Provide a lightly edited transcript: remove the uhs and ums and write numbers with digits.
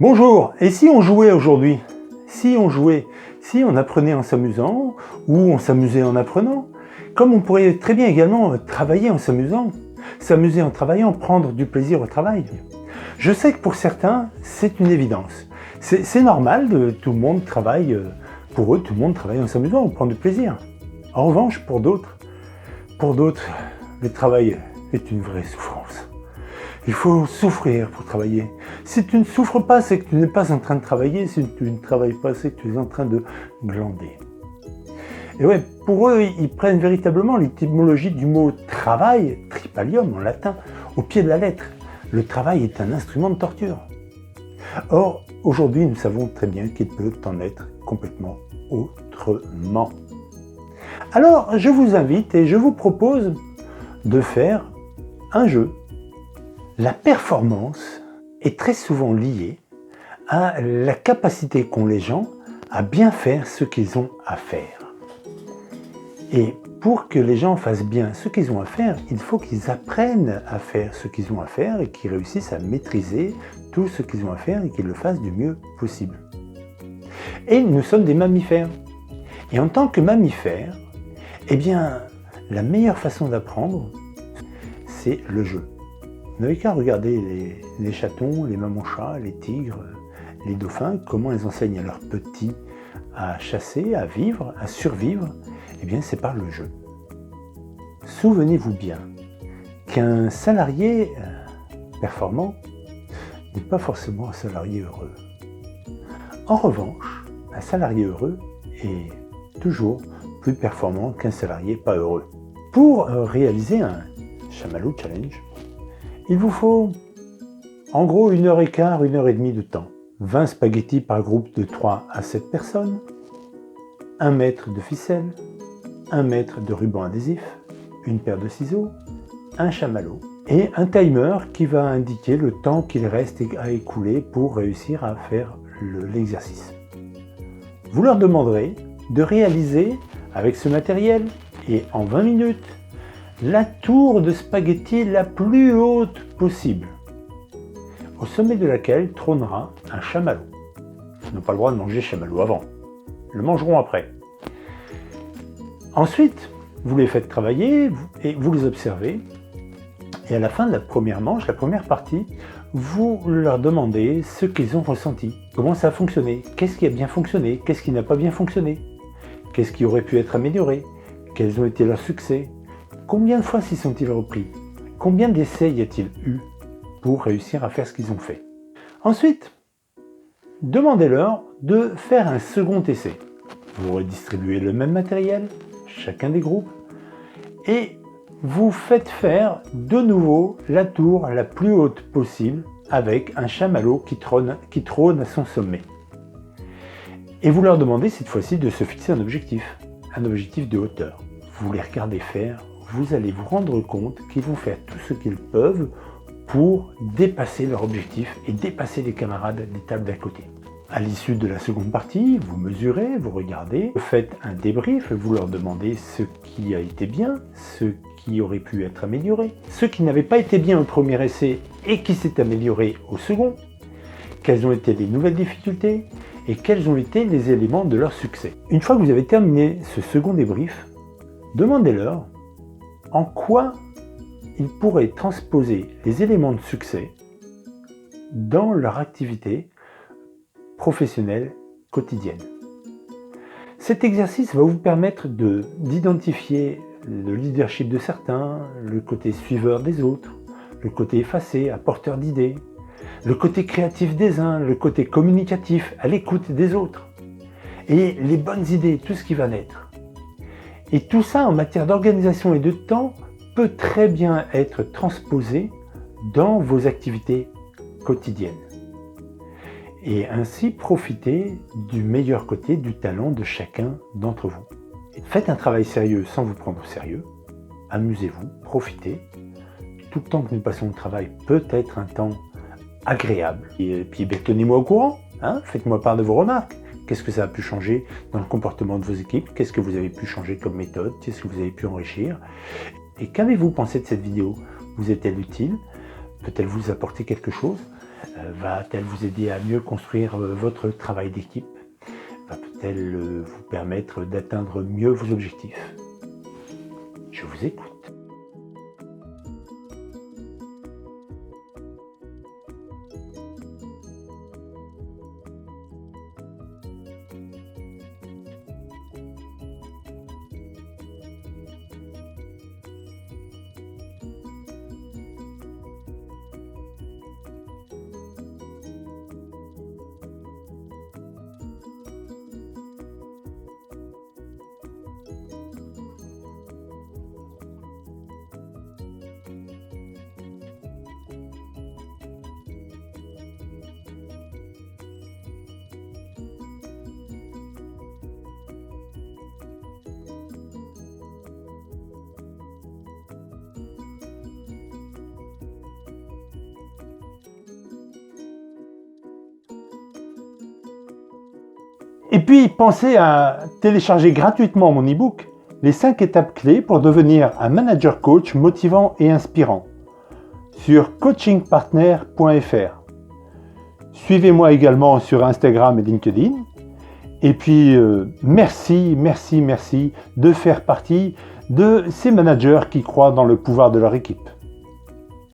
Bonjour, et si on jouait aujourd'hui? Si on jouait, si on apprenait en s'amusant, ou on s'amusait en apprenant, comme on pourrait très bien également travailler en s'amusant, s'amuser en travaillant, prendre du plaisir au travail. Je sais que pour certains, c'est une évidence. C'est normal, tout le monde travaille, pour eux, tout le monde travaille en s'amusant, on prend du plaisir. En revanche, pour d'autres, le travail est une vraie souffrance. Il faut souffrir pour travailler. Si tu ne souffres pas, c'est que tu n'es pas en train de travailler. Si tu ne travailles pas, c'est que tu es en train de glander. Et ouais, pour eux, ils prennent véritablement l'étymologie du mot travail, tripalium en latin, au pied de la lettre. Le travail est un instrument de torture. Or, aujourd'hui, nous savons très bien qu'il peut en être complètement autrement. Alors, je vous invite et je vous propose de faire un jeu. La performance est très souvent liée à la capacité qu'ont les gens à bien faire ce qu'ils ont à faire. Et pour que les gens fassent bien ce qu'ils ont à faire, il faut qu'ils apprennent à faire ce qu'ils ont à faire et qu'ils réussissent à maîtriser tout ce qu'ils ont à faire et qu'ils le fassent du mieux possible. Et nous sommes des mammifères. Et en tant que mammifères, eh bien, la meilleure façon d'apprendre, c'est le jeu. Vous n'avez qu'à regarder les chatons, les mamans-chats, les tigres, les dauphins, comment ils enseignent à leurs petits à chasser, à vivre, à survivre. Eh bien, c'est par le jeu. Souvenez-vous bien qu'un salarié performant n'est pas forcément un salarié heureux. En revanche, un salarié heureux est toujours plus performant qu'un salarié pas heureux. Pour réaliser un Chamallow Challenge, il vous faut en gros 1h15, 1h30 de temps. 20 spaghettis par groupe de 3 à 7 personnes, 1 mètre de ficelle, 1 mètre de ruban adhésif, une paire de ciseaux, un chamallow et un timer qui va indiquer le temps qu'il reste à écouler pour réussir à faire l'exercice. Vous leur demanderez de réaliser avec ce matériel et en 20 minutes la tour de spaghettis la plus haute possible, au sommet de laquelle trônera un chamallow. Ils n'ont pas le droit de manger chamallow avant, ils le mangeront après. Ensuite, vous les faites travailler et vous les observez. Et à la fin de la première manche, la première partie, vous leur demandez ce qu'ils ont ressenti, comment ça a fonctionné, qu'est-ce qui a bien fonctionné, qu'est-ce qui n'a pas bien fonctionné, qu'est-ce qui aurait pu être amélioré, quels ont été leurs succès, combien de fois s'y sont-ils repris, combien d'essais y a-t-il eu pour réussir à faire ce qu'ils ont fait. Ensuite, demandez-leur de faire un second essai. Vous redistribuez le même matériel, chacun des groupes, et vous faites faire de nouveau la tour la plus haute possible avec un chamallow qui trône à son sommet. Et vous leur demandez cette fois-ci de se fixer un objectif de hauteur. Vous les regardez faire, vous allez vous rendre compte qu'ils vont faire tout ce qu'ils peuvent pour dépasser leur objectif et dépasser les camarades des tables d'à côté. À l'issue de la seconde partie, vous mesurez, vous regardez, vous faites un débrief, vous leur demandez ce qui a été bien, ce qui aurait pu être amélioré, ce qui n'avait pas été bien au premier essai et qui s'est amélioré au second, quelles ont été les nouvelles difficultés et quels ont été les éléments de leur succès. Une fois que vous avez terminé ce second débrief, demandez-leur en quoi ils pourraient transposer les éléments de succès dans leur activité professionnelle quotidienne. Cet exercice va vous permettre d'identifier le leadership de certains, le côté suiveur des autres, le côté effacé, apporteur d'idées, le côté créatif des uns, le côté communicatif, à l'écoute des autres, et les bonnes idées, tout ce qui va naître. Et tout ça en matière d'organisation et de temps peut très bien être transposé dans vos activités quotidiennes. Et ainsi profiter du meilleur côté du talent de chacun d'entre vous. Faites un travail sérieux sans vous prendre au sérieux, amusez-vous, profitez. Tout le temps que nous passons au travail peut être un temps agréable. Et puis tenez-moi au courant, faites-moi part de vos remarques. Qu'est-ce que ça a pu changer dans le comportement de vos équipes? Qu'est-ce que vous avez pu changer comme méthode? Qu'est-ce que vous avez pu enrichir? Et qu'avez-vous pensé de cette vidéo? Vous est-elle utile? Peut-elle vous apporter quelque chose? Va-t-elle vous aider à mieux construire votre travail d'équipe? Va-t-elle vous permettre d'atteindre mieux vos objectifs? Je vous écoute. Et puis, pensez à télécharger gratuitement mon e-book « Les 5 étapes clés pour devenir un manager coach motivant et inspirant » sur coachingpartner.fr. Suivez-moi également sur Instagram et LinkedIn. Et puis, merci de faire partie de ces managers qui croient dans le pouvoir de leur équipe.